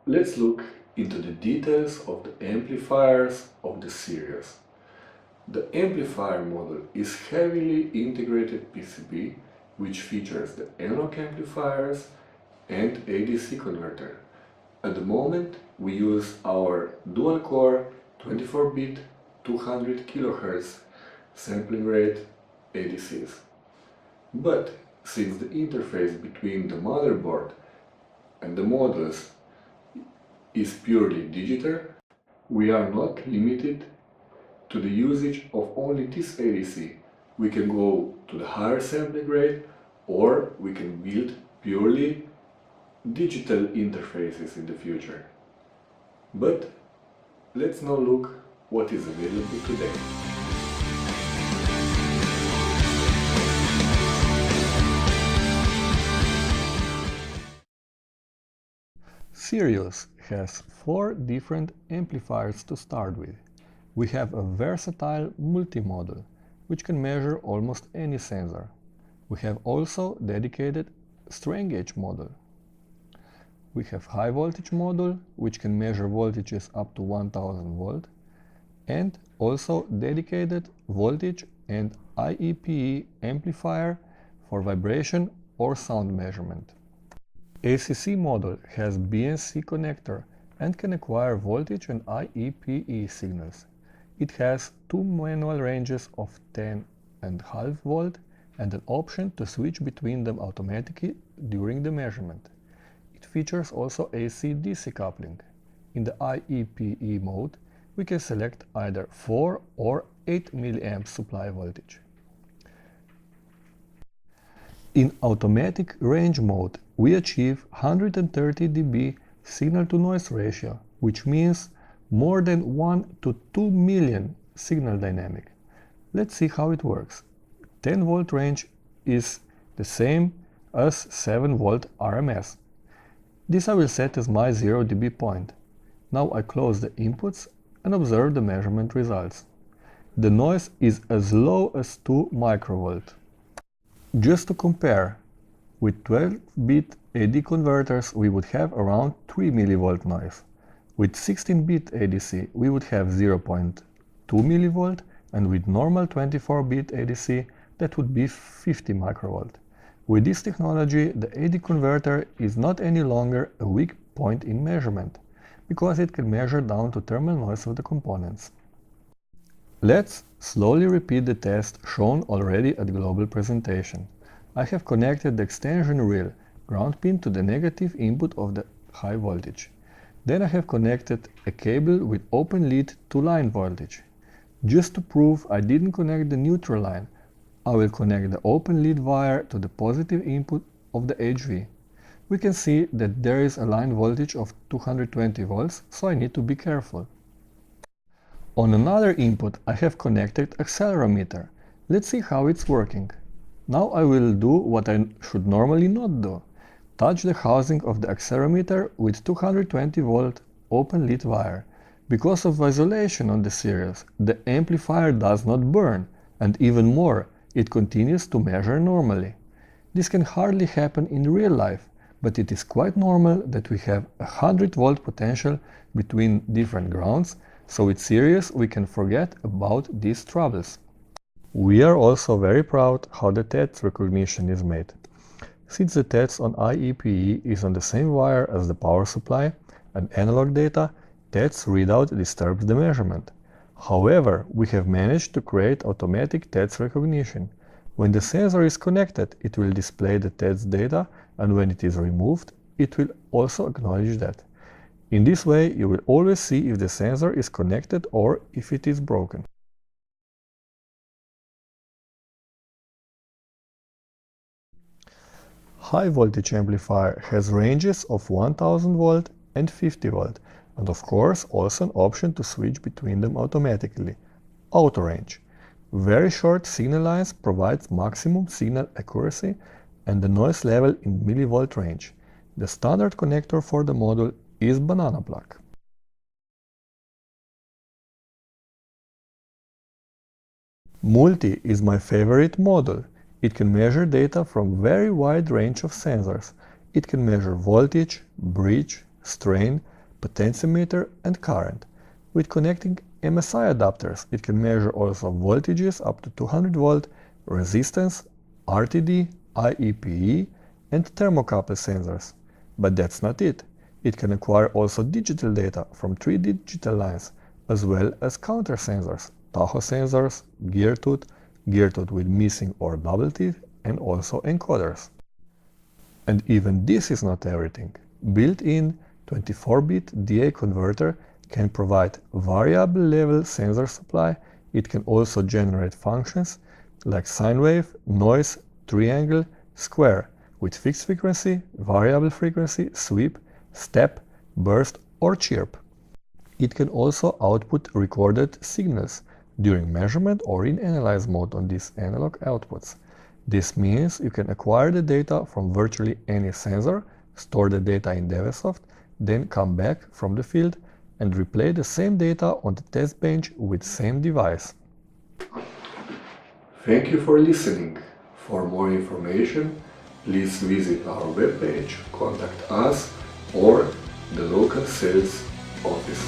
Let's look into the details of the amplifiers of the Sirius. The amplifier model is heavily integrated PCB which features the analog amplifiers and ADC converter. At the moment we use our dual-core 24-bit 200 kHz sampling rate ADCs. But since the interface between the motherboard and the modules is purely digital, we are not limited to the usage of only this ADC. We can go to the higher sampling rate, or we can build purely digital interfaces in the future. But let's now look what is available today. Sirius has 4 different amplifiers to start with. We have a versatile multi-module, which can measure almost any sensor. We have also dedicated strain gauge module. We have high voltage module, which can measure voltages up to 1000 volt, and also dedicated voltage and IEPE amplifier for vibration or sound measurement. ACC module has BNC connector and can acquire voltage and IEPE signals. It has 2 manual ranges of 10.5 volt and an option to switch between them automatically during the measurement. It features also AC-DC coupling. In the IEPE mode, we can select either 4 or 8 mA supply voltage. In automatic range mode, we achieve 130 dB signal-to-noise ratio, which means more than 1 to 2 million signal dynamic. Let's see how it works. 10 volt range is the same as 7 volt RMS. This I will set as my 0 dB point. Now I close the inputs and observe the measurement results. The noise is as low as 2 microvolt. Just to compare, with 12-bit AD converters we would have around 3 mV noise. With 16-bit ADC we would have 0.2 mV, and with normal 24-bit ADC that would be 50 microvolt. With this technology, the AD converter is not any longer a weak point in measurement, because it can measure down to thermal noise of the components. Let's slowly repeat the test shown already at global presentation. I have connected the extension rail ground pin to the negative input of the high voltage. Then I have connected a cable with open lead to line voltage. Just to prove I didn't connect the neutral line, I will connect the open lead wire to the positive input of the HV. We can see that there is a line voltage of 220 volts, so I need to be careful. On another input I have connected accelerometer. Let's see how it's working. Now I will do what I should normally not do. Touch the housing of the accelerometer with 220 volt open lead wire. Because of isolation on the Sirius, the amplifier does not burn, and even more, it continues to measure normally. This can hardly happen in real life, but it is quite normal that we have a 100 volt potential between different grounds, so with Sirius we can forget about these troubles. We are also very proud how the TEDS recognition is made. Since the TEDS on IEPE is on the same wire as the power supply and analog data, TEDS readout disturbs the measurement. However, we have managed to create automatic TEDS recognition. When the sensor is connected, it will display the TEDS data, and when it is removed, it will also acknowledge that. In this way, you will always see if the sensor is connected or if it is broken. High voltage amplifier has ranges of 1000 volt and 50 volt, and of course also an option to switch between them automatically. Auto range. Very short signal lines provides maximum signal accuracy and the noise level in millivolt range. The standard connector for the module is banana plug. Multi is my favorite module. It can measure data from very wide range of sensors. It can measure voltage, bridge, strain, potentiometer and current. With connecting MSI adapters, it can measure also voltages up to 200 volt, resistance, RTD, IEPE, and thermocouple sensors. But that's not it. It can acquire also digital data from 3 digital lines, as well as counter sensors, tacho sensors, gear tooth with missing or double teeth, and also encoders. And even this is not everything. Built-in 24-bit DA converter can provide variable level sensor supply. It can also generate functions like sine wave, noise, triangle, square, with fixed frequency, variable frequency, sweep, step, burst, or chirp. It can also output recorded signals during measurement or in analyze mode on these analog outputs. This means you can acquire the data from virtually any sensor, store the data in DevaSoft, then come back from the field and replay the same data on the test bench with same device. Thank you for listening. For more information, please visit our webpage, contact us or the local sales office.